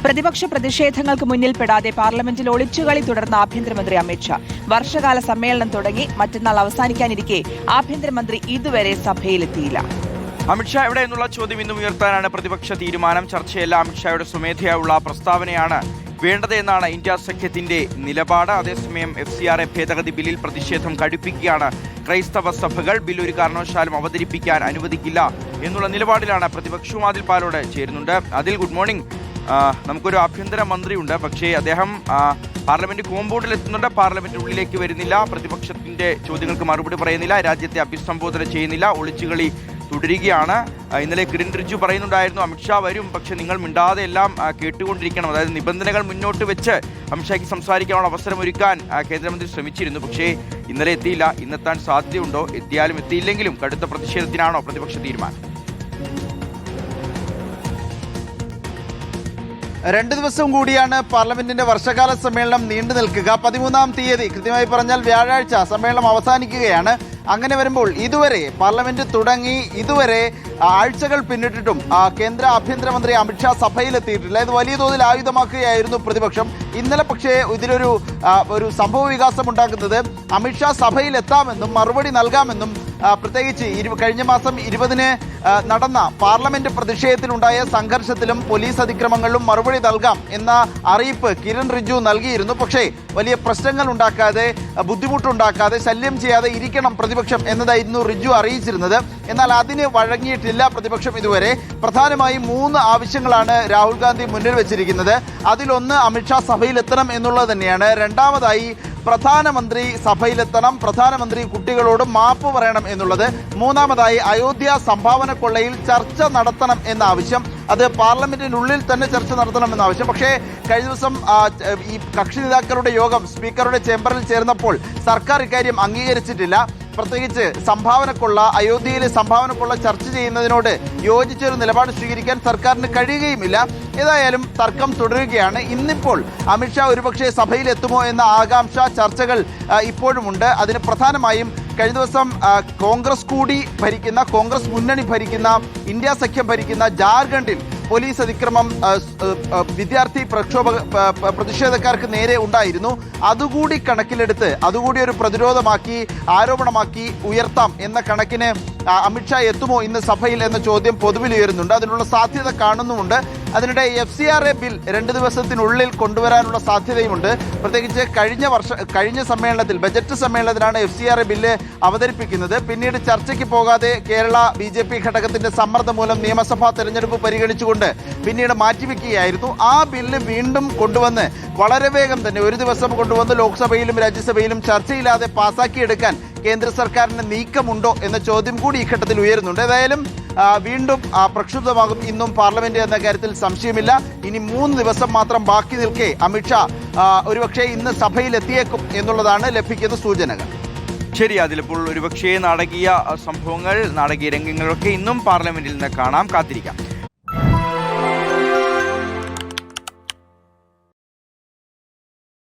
പ്രതിപക്ഷ പ്രതിഷേധങ്ങൾക്ക് മുന്നിൽ പെടാതെ പാർലമെന്റിൽ ഒളിച്ചുകളി തുടർന്ന ആഭ്യന്തരമന്ത്രി അമിത്ഷാ. വർഷകാല സമ്മേളനം തുടങ്ങി മറ്റന്നാൾ അവസാനിക്കാനിരിക്കെ ആഭ്യന്തരമന്ത്രി ഇതുവരെ സഭയിലെത്തിയില്ല. അമിത്ഷാ എവിടെ എന്നുള്ള ചോദ്യം ഇന്നും ഉയർത്താനാണ് പ്രതിപക്ഷ തീരുമാനം. ചർച്ചയല്ല, അമിത്ഷായുടെ സ്വമേധയായുള്ള പ്രസ്താവനയാണ് വേണ്ടത് എന്നാണ് ഇന്ത്യ സഖ്യത്തിന്റെ നിലപാട്. അതേസമയം FCRA ഭേദഗതി ബില്ലിൽ പ്രതിഷേധം കടുപ്പിക്കുകയാണ് ക്രൈസ്തവ സഭകൾ. ബിൽ ഒരു കാരണവശാലും അവതരിപ്പിക്കാൻ അനുവദിക്കില്ല എന്നുള്ള നിലപാടിലാണ് പ്രതിപക്ഷവും. അതിൽ പാലോട് ചേരുന്നുണ്ട്. അതിൽ ഗുഡ് മോർണിംഗ്. നമുക്കൊരു ആഭ്യന്തര മന്ത്രിയുണ്ട്, പക്ഷേ അദ്ദേഹം പാർലമെന്റ് കോമ്പൗണ്ടിൽ എത്തുന്നുണ്ട്, പാർലമെന്റിനുള്ളിലേക്ക് വരുന്നില്ല, പ്രതിപക്ഷത്തിന്റെ ചോദ്യങ്ങൾക്ക് മറുപടി പറയുന്നില്ല, രാജ്യത്തെ അഭിസംബോധന ചെയ്യുന്നില്ല, ഒളിച്ചുകളി തുടരുകയാണ്. ഇന്നലെ കിരൺ റിജ്ജു പറയുന്നുണ്ടായിരുന്നു അമിത്ഷാ വരും, പക്ഷെ നിങ്ങൾ മിണ്ടാതെ എല്ലാം കേട്ടുകൊണ്ടിരിക്കണം. അതായത് നിബന്ധനകൾ മുന്നോട്ട് വെച്ച് അമിത്ഷായ്ക്ക് സംസാരിക്കാനുള്ള അവസരമൊരുക്കാൻ കേന്ദ്രമന്ത്രി ശ്രമിച്ചിരുന്നു. പക്ഷേ ഇന്നലെ എത്തിയില്ല. ഇന്നെത്താൻ സാധ്യതയുണ്ടോ? എത്തിയാലും എത്തിയില്ലെങ്കിലും കടുത്ത പ്രതിഷേധത്തിനാണോ പ്രതിപക്ഷ തീരുമാനം? 2 ദിവസം കൂടിയാണ് പാർലമെന്റിന്റെ വർഷകാല സമ്മേളനം നീണ്ടു നിൽക്കുക. 13-ാം തീയതി, കൃത്യമായി പറഞ്ഞാൽ വ്യാഴാഴ്ച, സമ്മേളനം അവസാനിക്കുകയാണ്. അങ്ങനെ വരുമ്പോൾ ഇതുവരെ പാർലമെന്റ് തുടങ്ങി ഇതുവരെ ആഴ്ചകൾ പിന്നിട്ടിട്ടും കേന്ദ്ര ആഭ്യന്തരമന്ത്രി അമിത്ഷാ സഭയിലെത്തിയിട്ടില്ല. ഇത് വലിയ തോതിൽ ആയുധമാക്കുകയായിരുന്നു പ്രതിപക്ഷം. ഇന്നലെ പക്ഷേ ഇതിലൊരു സംഭവ വികാസം ഉണ്ടാക്കുന്നത് അമിത്ഷാ സഭയിലെത്താമെന്നും മറുപടി നൽകാമെന്നും പ്രത്യേകിച്ച് കഴിഞ്ഞ മാസം 20-ന് നടന്ന പാർലമെന്റ് പ്രതിഷേധത്തിലുണ്ടായ സംഘർഷത്തിലും പോലീസ് അതിക്രമങ്ങളിലും മറുപടി നൽകാം എന്ന അറിയിപ്പ് കിരൺ റിജ്ജു നൽകിയിരുന്നു. പക്ഷേ വലിയ പ്രശ്നങ്ങൾ ഉണ്ടാക്കാതെ, ബുദ്ധിമുട്ടുണ്ടാക്കാതെ, ശല്യം ചെയ്യാതെ ഇരിക്കണം പ്രതിപക്ഷം എന്നതായിരുന്നു റിജ്ജു അറിയിച്ചിരുന്നത്. എന്നാൽ അതിന് വഴങ്ങിയിട്ടില്ല പ്രതിപക്ഷം ഇതുവരെ. പ്രധാനമായും 3 ആവശ്യങ്ങളാണ് രാഹുൽ ഗാന്ധി മുന്നിൽ വെച്ചിരിക്കുന്നത്. അതിലൊന്ന് അമിത്ഷാ സഭയിലെത്തണം എന്നുള്ളത് തന്നെയാണ്. രണ്ടാമതായി പ്രധാനമന്ത്രി സഭയിലെത്തണം, പ്രധാനമന്ത്രി കുട്ടികളോട് മാപ്പ് പറയണം എന്നുള്ളത്. മൂന്നാമതായി അയോധ്യ സംഭാവന കൊള്ളയിൽ ചർച്ച നടത്തണം എന്ന ആവശ്യം. അത് പാർലമെന്റിനുള്ളിൽ തന്നെ ചർച്ച നടത്തണമെന്ന ആവശ്യം. പക്ഷേ കഴിഞ്ഞ ദിവസം ഈ കക്ഷി നേതാക്കളുടെ യോഗം സ്പീക്കറുടെ ചേംബറിൽ ചേർന്നപ്പോൾ സർക്കാർ ഇക്കാര്യം അംഗീകരിച്ചിട്ടില്ല. പ്രത്യേകിച്ച് സംഭാവനക്കൊള്ള, അയോധ്യയിലെ സംഭാവനക്കൊള്ള ചർച്ച ചെയ്യുന്നതിനോട് യോജിച്ചൊരു നിലപാട് സ്വീകരിക്കാൻ സർക്കാരിന് കഴിയുകയുമില്ല. ഏതായാലും തർക്കം തുടരുകയാണ്. ഇന്നിപ്പോൾ അമിത്ഷാ ഒരുപക്ഷെ സഭയിലെത്തുമോ എന്ന ആകാംക്ഷ, ചർച്ചകൾ ഇപ്പോഴുമുണ്ട്. അതിന് പ്രധാനമായും കഴിഞ്ഞ ദിവസം കോൺഗ്രസ് മുന്നണി ഭരിക്കുന്ന ഇന്ത്യ സഖ്യം ഭരിക്കുന്ന ജാർഖണ്ഡിൽ പോലീസ് അതിക്രമം വിദ്യാർത്ഥി പ്രതിഷേധക്കാർക്ക് നേരെ ഉണ്ടായിരുന്നു. അതുകൂടി കണക്കിലെടുത്ത്, അതുകൂടി ഒരു പ്രതിരോധമാക്കി, ആരോപണമാക്കി ഉയർത്താം എന്ന കണക്കിന് അമിത്ഷാ എത്തുമോ ഇന്ന് സഭയിൽ എന്ന ചോദ്യം പൊതുവിൽ ഉയരുന്നുണ്ട്. അതിനുള്ള സാധ്യത കാണുന്നുമുണ്ട്. അതിനിടെ FCRA ബിൽ 2 ദിവസത്തിനുള്ളിൽ കൊണ്ടുവരാനുള്ള സാധ്യതയുമുണ്ട്. പ്രത്യേകിച്ച് കഴിഞ്ഞ സമ്മേളനത്തിൽ, ബജറ്റ് സമ്മേളനത്തിലാണ് FCRA ബില്ല് അവതരിപ്പിക്കുന്നത്. പിന്നീട് ചർച്ചയ്ക്ക് പോകാതെ കേരള BJP ഘടകത്തിന്റെ സമ്മർദ്ദം മൂലം നിയമസഭാ തെരഞ്ഞെടുപ്പ് പരിഗണിച്ചുകൊണ്ട് പിന്നീട് മാറ്റിവെക്കുകയായിരുന്നു. ആ ബില്ല് വീണ്ടും കൊണ്ടുവന്ന് വളരെ വേഗം തന്നെ ഒരു ദിവസം കൊണ്ടുവന്ന് ലോക്സഭയിലും രാജ്യസഭയിലും ചർച്ചയില്ലാതെ പാസാക്കിയെടുക്കാൻ കേന്ദ്ര സർക്കാരിന് നീക്കമുണ്ടോ എന്ന ചോദ്യം കൂടി ഈ ഘട്ടത്തിൽ ഉയരുന്നുണ്ട്. ഏതായാലും വീണ്ടും പ്രക്ഷുബ്ധമാകും ഇന്നും പാർലമെന്റ് എന്ന കാര്യത്തിൽ സംശയമില്ല. ഇനി 3 ദിവസം മാത്രം ബാക്കി നിൽക്കെ അമിത്ഷാ ഒരുപക്ഷെ ഇന്ന് സഭയിലെത്തിയേക്കും എന്നുള്ളതാണ് ലഭിക്കുന്ന സൂചനകൾ. ശരി, അതിലിപ്പോൾ ഒരുപക്ഷേ നാടകീയ സംഭവങ്ങൾ, നാടകീയ രംഗങ്ങളൊക്കെ ഇന്നും പാർലമെന്റിൽ നിന്ന് കാണാം. കാത്തിരിക്കാം.